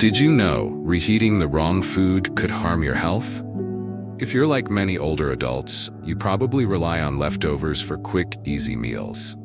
Did you know reheating the wrong food could harm your health? If you're like many older adults, you probably rely on leftovers for quick, easy meals.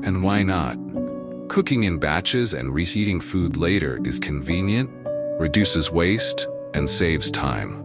And why not? Cooking in batches and reheating food later is convenient, reduces waste, and saves time.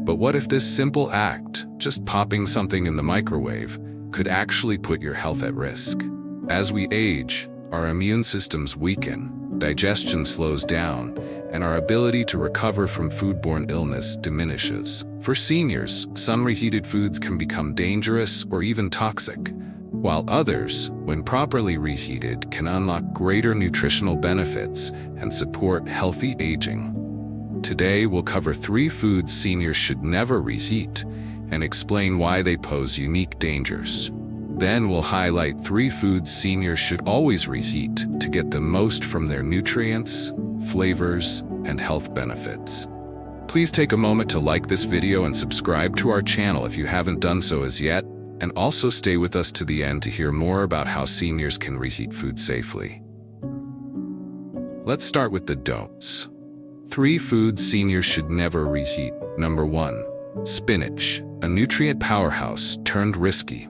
But what if this simple act, just popping something in the microwave, could actually put your health at risk? As we age, our immune systems weaken, digestion slows down, and our ability to recover from foodborne illness diminishes. For seniors, some reheated foods can become dangerous or even toxic, while others, when properly reheated, can unlock greater nutritional benefits and support healthy aging. Today, we'll cover 3 foods seniors should never reheat and explain why they pose unique dangers. Then we'll highlight 3 foods seniors should always reheat to get the most from their nutrients, flavors, and health benefits. Please take a moment to like this video and subscribe to our channel if you haven't done so as yet, and also stay with us to the end to hear more about how seniors can reheat food safely. Let's start with the don'ts. 3 foods seniors should never reheat. Number 1. Spinach, a nutrient powerhouse turned risky.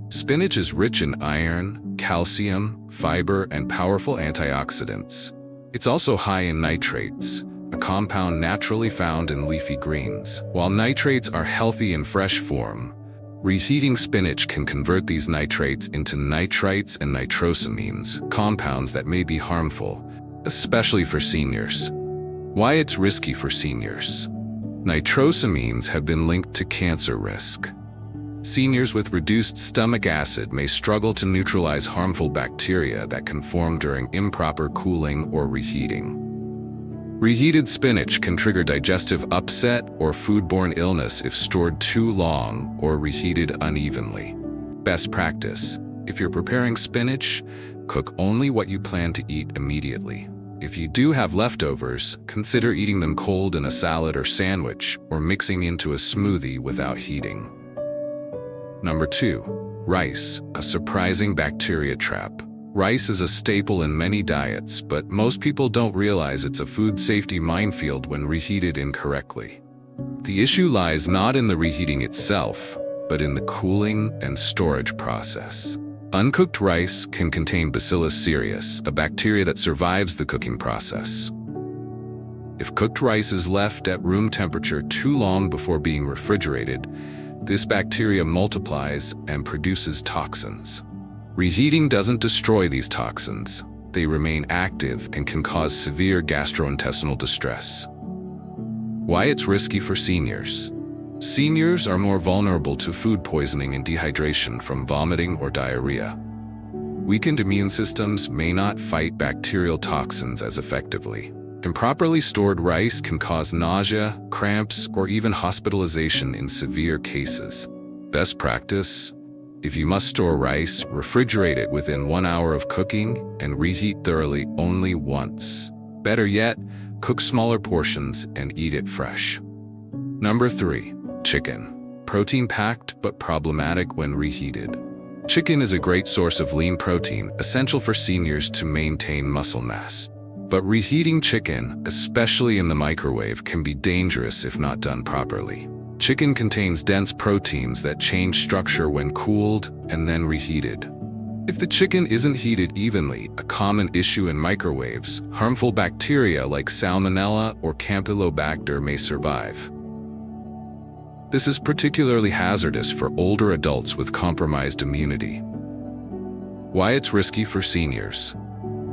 Spinach is rich in iron, calcium, fiber, and powerful antioxidants. It's also high in nitrates, a compound naturally found in leafy greens. While nitrates are healthy in fresh form, reheating spinach can convert these nitrates into nitrites and nitrosamines, compounds that may be harmful, especially for seniors. Why it's risky for seniors? Nitrosamines have been linked to cancer risk. Seniors with reduced stomach acid may struggle to neutralize harmful bacteria that can form during improper cooling or reheating. Reheated spinach can trigger digestive upset or foodborne illness if stored too long or reheated unevenly. Best practice: if you're preparing spinach, cook only what you plan to eat immediately. If you do have leftovers, consider eating them cold in a salad or sandwich, or mixing into a smoothie without heating. Number 2. Rice, a surprising bacteria trap. Rice is a staple in many diets, but most people don't realize it's a food safety minefield when reheated incorrectly. The issue lies not in the reheating itself, but in the cooling and storage process. Uncooked rice can contain Bacillus cereus, a bacteria that survives the cooking process. If cooked rice is left at room temperature too long before being refrigerated, this bacteria multiplies and produces toxins. Reheating doesn't destroy these toxins. They remain active and can cause severe gastrointestinal distress. Why it's risky for seniors? Seniors are more vulnerable to food poisoning and dehydration from vomiting or diarrhea. Weakened immune systems may not fight bacterial toxins as effectively. Improperly stored rice can cause nausea, cramps, or even hospitalization in severe cases. Best practice: if you must store rice, refrigerate it within 1 hour of cooking and reheat thoroughly only once. Better yet, cook smaller portions and eat it fresh. Number 3. Chicken. Protein-packed but problematic when reheated. Chicken is a great source of lean protein, essential for seniors to maintain muscle mass. But reheating chicken, especially in the microwave, can be dangerous if not done properly. Chicken contains dense proteins that change structure when cooled and then reheated. If the chicken isn't heated evenly, a common issue in microwaves, harmful bacteria like Salmonella or Campylobacter may survive. This is particularly hazardous for older adults with compromised immunity. Why it's risky for seniors?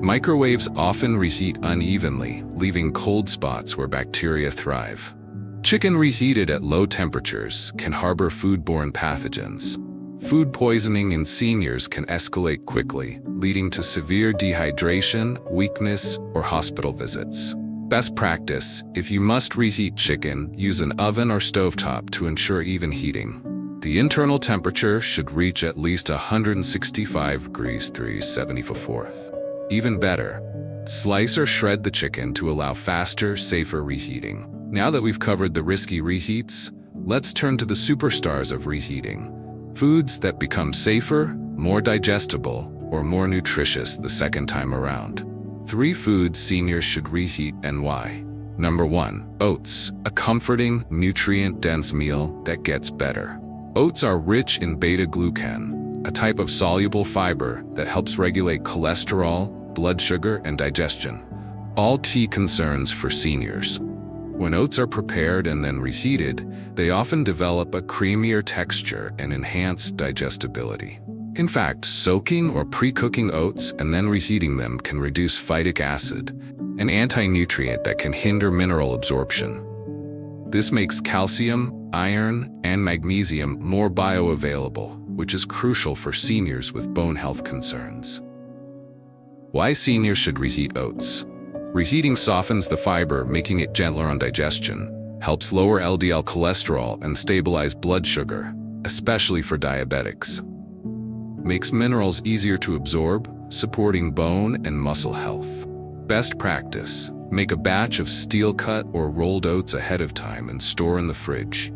Microwaves often reheat unevenly, leaving cold spots where bacteria thrive. Chicken reheated at low temperatures can harbor foodborne pathogens. Food poisoning in seniors can escalate quickly, leading to severe dehydration, weakness, or hospital visits. Best practice: if you must reheat chicken, use an oven or stovetop to ensure even heating. The internal temperature should reach at least 165 degrees 374. Even better, slice or shred the chicken to allow faster, safer reheating. Now that we've covered the risky reheats, let's turn to the superstars of reheating. Foods that become safer, more digestible, or more nutritious the second time around. 3 foods seniors should reheat and why. Number 1. Oats, a comforting, nutrient-dense meal that gets better. Oats are rich in beta-glucan, a type of soluble fiber that helps regulate cholesterol, blood sugar, and digestion, all key concerns for seniors. When oats are prepared and then reheated, they often develop a creamier texture and enhanced digestibility. In fact, soaking or pre-cooking oats and then reheating them can reduce phytic acid, an anti-nutrient that can hinder mineral absorption. This makes calcium, iron, and magnesium more bioavailable, which is crucial for seniors with bone health concerns. Why seniors should reheat oats? Reheating softens the fiber, making it gentler on digestion, helps lower LDL cholesterol and stabilize blood sugar, especially for diabetics. Makes minerals easier to absorb, supporting bone and muscle health. Best practice: make a batch of steel-cut or rolled oats ahead of time and store in the fridge.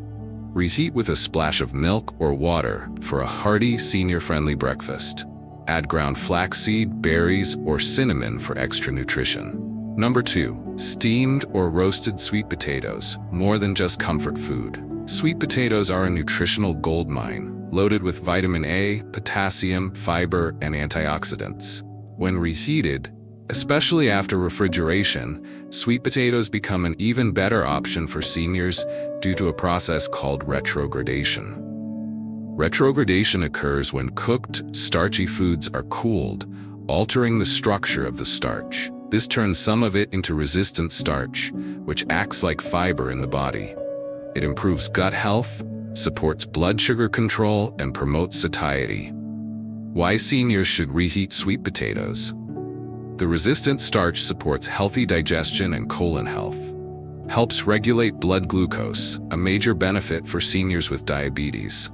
Reheat with a splash of milk or water for a hearty, senior-friendly breakfast. Add ground flaxseed, berries, or cinnamon for extra nutrition. Number 2. Steamed or roasted sweet potatoes, more than just comfort food. Sweet potatoes are a nutritional goldmine, loaded with vitamin A, potassium, fiber, and antioxidants. When reheated, especially after refrigeration, sweet potatoes become an even better option for seniors due to a process called retrogradation. Retrogradation occurs when cooked, starchy foods are cooled, altering the structure of the starch. This turns some of it into resistant starch, which acts like fiber in the body. It improves gut health, supports blood sugar control, and promotes satiety. Why seniors should reheat sweet potatoes? The resistant starch supports healthy digestion and colon health. Helps regulate blood glucose, a major benefit for seniors with diabetes.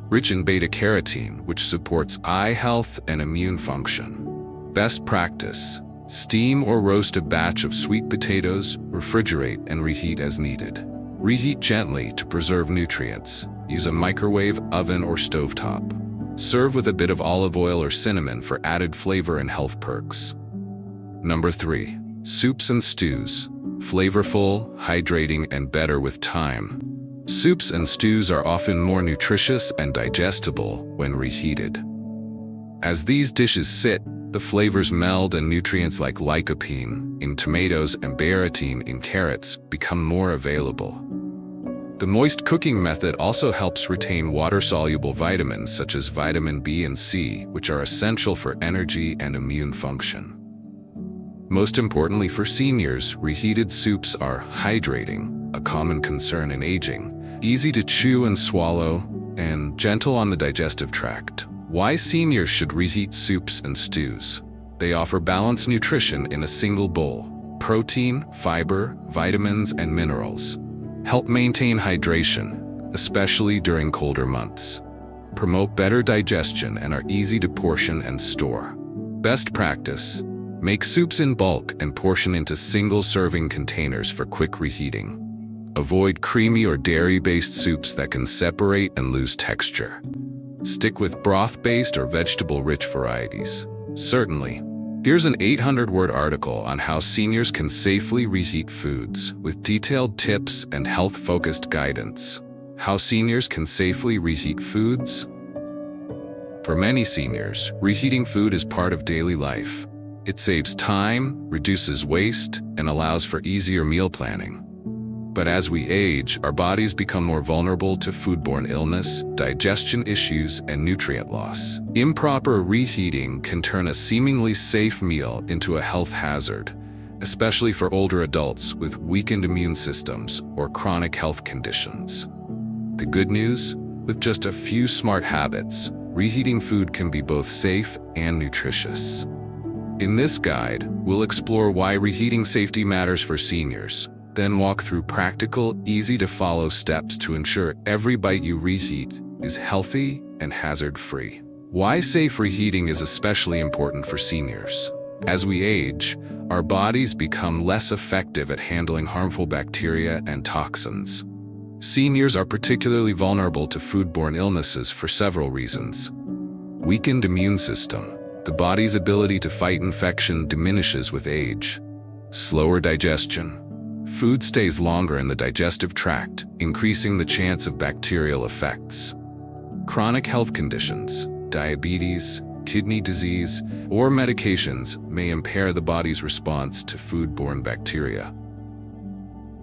Rich in beta-carotene, which supports eye health and immune function. Best practice: steam or roast a batch of sweet potatoes, refrigerate, and reheat as needed. Reheat gently to preserve nutrients. Use a microwave, oven, or stovetop. Serve with a bit of olive oil or cinnamon for added flavor and health perks. Number 3. Soups and stews. Flavorful, hydrating, and better with time. Soups and stews are often more nutritious and digestible when reheated. As these dishes sit, the flavors meld and nutrients like lycopene in tomatoes and biotin in carrots become more available. The moist cooking method also helps retain water-soluble vitamins such as vitamin B and C, which are essential for energy and immune function. Most importantly for seniors, reheated soups are hydrating, a common concern in aging, easy to chew and swallow, and gentle on the digestive tract. Why seniors should reheat soups and stews? They offer balanced nutrition in a single bowl. Protein, fiber, vitamins, and minerals. Help maintain hydration, especially during colder months. Promote better digestion and are easy to portion and store. Best practice: make soups in bulk and portion into single-serving containers for quick reheating. Avoid creamy or dairy-based soups that can separate and lose texture. Stick with broth-based or vegetable-rich varieties. Certainly. Here's an 800-word article on how seniors can safely reheat foods, with detailed tips and health-focused guidance. How seniors can safely reheat foods? For many seniors, reheating food is part of daily life. It saves time, reduces waste, and allows for easier meal planning. But as we age, our bodies become more vulnerable to foodborne illness, digestion issues, and nutrient loss. Improper reheating can turn a seemingly safe meal into a health hazard, especially for older adults with weakened immune systems or chronic health conditions. The good news? With just a few smart habits, reheating food can be both safe and nutritious. In this guide, we'll explore why reheating safety matters for seniors, then walk through practical, easy-to-follow steps to ensure every bite you reheat is healthy and hazard-free. Why safe reheating is especially important for seniors. As we age, our bodies become less effective at handling harmful bacteria and toxins. Seniors are particularly vulnerable to foodborne illnesses for several reasons. Weakened immune system. The body's ability to fight infection diminishes with age. Slower digestion. food stays longer in the digestive tract, increasing the chance of bacterial effects. Chronic health conditions, diabetes, kidney disease, or medications may impair the body's response to foodborne bacteria.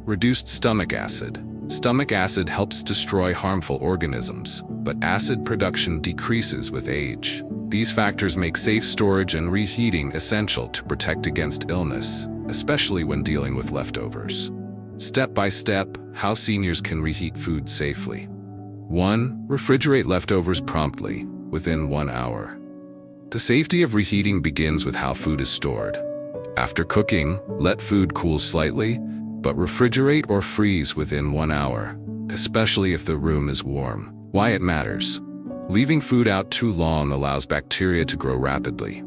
Reduced stomach acid. Stomach acid helps destroy harmful organisms, but acid production decreases with age. These factors make safe storage and reheating essential to protect against illness, especially when dealing with leftovers. Step by step, how seniors can reheat food safely. 1. Refrigerate leftovers promptly, within 1 hour. The safety of reheating begins with how food is stored. After cooking, let food cool slightly, but refrigerate or freeze within 1 hour, especially if the room is warm. Why it matters. Leaving food out too long allows bacteria to grow rapidly.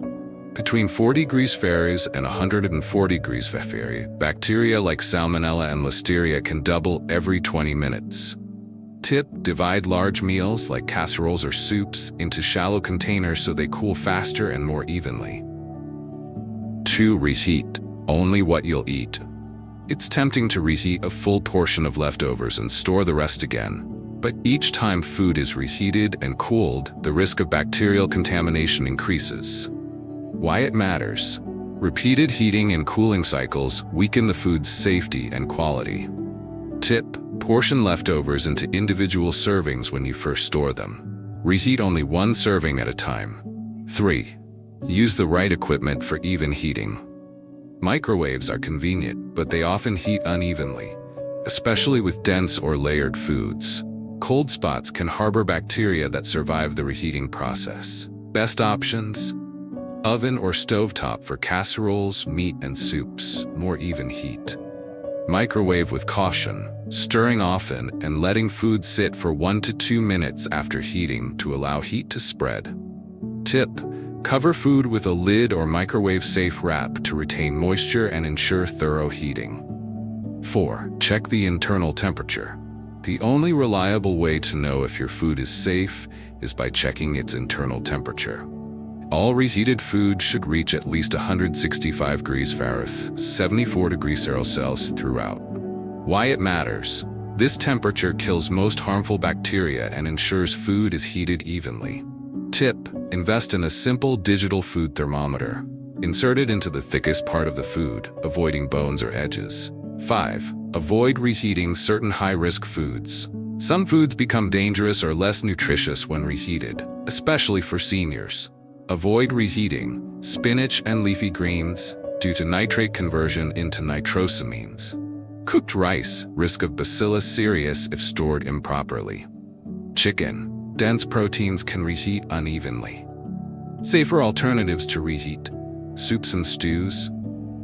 Between 40 degrees Fahrenheit and 140 degrees Fahrenheit, bacteria like Salmonella and Listeria can double every 20 minutes. Tip: divide large meals like casseroles or soups into shallow containers so they cool faster and more evenly. 2. Reheat. Only what you'll eat. It's tempting to reheat a full portion of leftovers and store the rest again. But each time food is reheated and cooled, the risk of bacterial contamination increases. Why it matters. Repeated heating and cooling cycles weaken the food's safety and quality. Tip: portion leftovers into individual servings when you first store them. Reheat only 1 serving at a time. 3. Use the right equipment for even heating. Microwaves are convenient, but they often heat unevenly, especially with dense or layered foods. Cold spots can harbor bacteria that survive the reheating process. Best options: oven or stovetop for casseroles, meat, and soups, more even heat. Microwave with caution, stirring often and letting food sit for 1 to 2 minutes after heating to allow heat to spread. Tip: cover food with a lid or microwave-safe wrap to retain moisture and ensure thorough heating. 4. Check the internal temperature. The only reliable way to know if your food is safe is by checking its internal temperature. All reheated food should reach at least 165 degrees Fahrenheit, 74 degrees Celsius throughout. Why it matters. This temperature kills most harmful bacteria and ensures food is heated evenly. Tip: invest in a simple digital food thermometer. Insert it into the thickest part of the food, avoiding bones or edges. 5. Avoid reheating certain high-risk foods. Some foods become dangerous or less nutritious when reheated, especially for seniors. Avoid reheating spinach and leafy greens due to nitrate conversion into nitrosamines. Cooked rice, risk of Bacillus cereus if stored improperly. Chicken, dense proteins can reheat unevenly. Safer alternatives to reheat: soups and stews,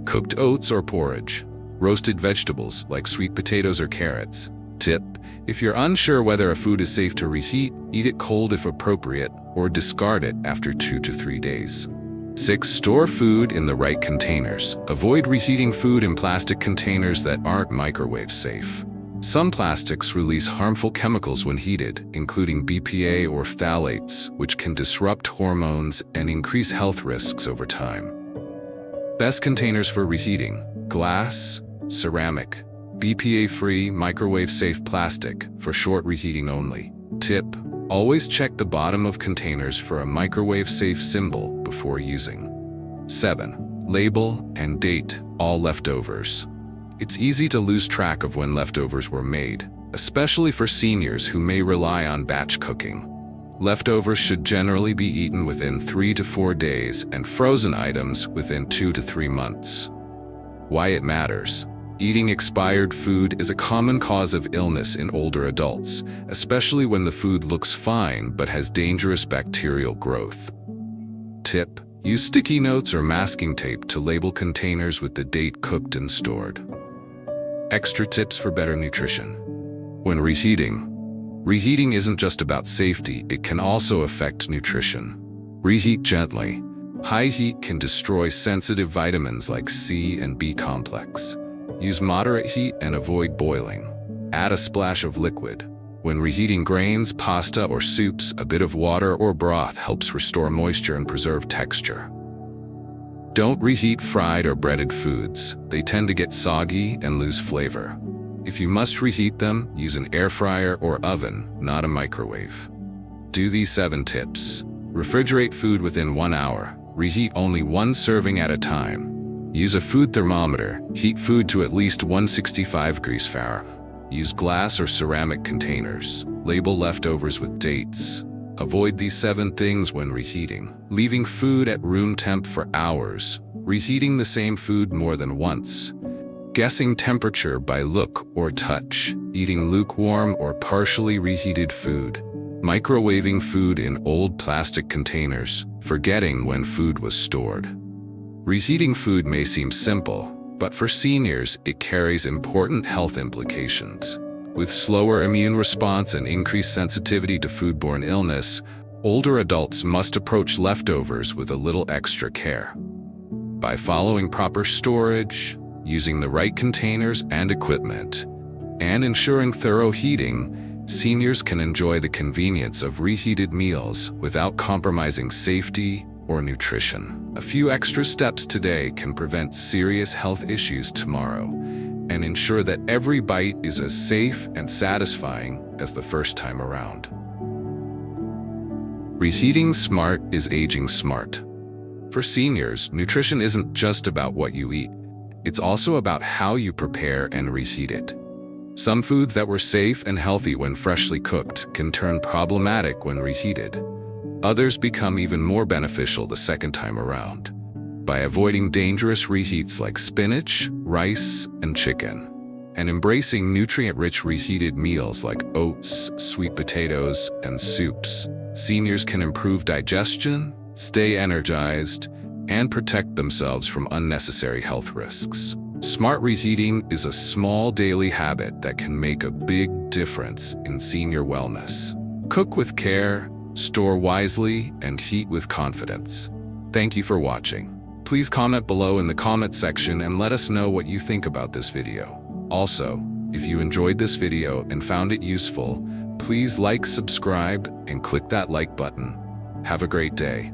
cooked oats or porridge, roasted vegetables like sweet potatoes or carrots. Tip: if you're unsure whether a food is safe to reheat, eat it cold if appropriate, or discard it after 2 to 3 days. 6. Store food in the right containers. Avoid reheating food in plastic containers that aren't microwave safe. Some plastics release harmful chemicals when heated, including BPA or phthalates, which can disrupt hormones and increase health risks over time. Best containers for reheating: glass, ceramic, BPA-free, microwave-safe plastic for short reheating only. Tip: always check the bottom of containers for a microwave-safe symbol before using. 7. Label and date all leftovers. It's easy to lose track of when leftovers were made, especially for seniors who may rely on batch cooking. Leftovers should generally be eaten within 3 to 4 days and frozen items within 2 to 3 months. Why it matters. Eating expired food is a common cause of illness in older adults, especially when the food looks fine but has dangerous bacterial growth. Tip: use sticky notes or masking tape to label containers with the date cooked and stored. Extra tips for better nutrition. When reheating isn't just about safety, it can also affect nutrition. Reheat gently. High heat can destroy sensitive vitamins like C and B complex. Use moderate heat and avoid boiling. Add a splash of liquid. When reheating grains, pasta, or soups, a bit of water or broth helps restore moisture and preserve texture. Don't reheat fried or breaded foods. They tend to get soggy and lose flavor. If you must reheat them, use an air fryer or oven, not a microwave. Do these 7 tips. Refrigerate food within 1 hour. Reheat only 1 serving at a time. Use a food thermometer. Heat food to at least 165 degrees Fahrenheit. Use glass or ceramic containers. Label leftovers with dates. Avoid these 7 things when reheating. Leaving food at room temp for hours. Reheating the same food more than once. Guessing temperature by look or touch. Eating lukewarm or partially reheated food. Microwaving food in old plastic containers. Forgetting when food was stored. Reheating food may seem simple, but for seniors, it carries important health implications. With slower immune response and increased sensitivity to foodborne illness, older adults must approach leftovers with a little extra care. By following proper storage, using the right containers and equipment, and ensuring thorough heating, seniors can enjoy the convenience of reheated meals without compromising safety or nutrition. A few extra steps today can prevent serious health issues tomorrow and ensure that every bite is as safe and satisfying as the first time around. Reheating smart is aging smart. For seniors, nutrition isn't just about what you eat. It's also about how you prepare and reheat it. Some foods that were safe and healthy when freshly cooked can turn problematic when reheated. Others become even more beneficial the second time around. By avoiding dangerous reheats like spinach, rice, and chicken, and embracing nutrient-rich reheated meals like oats, sweet potatoes, and soups, seniors can improve digestion, stay energized, and protect themselves from unnecessary health risks. Smart reheating is a small daily habit that can make a big difference in senior wellness. Cook with care, store wisely, and heat with confidence. Thank you for watching. Please comment below in the comment section and let us know what you think about this video. Also, if you enjoyed this video and found it useful, please like, subscribe, and click that like button. Have a great day.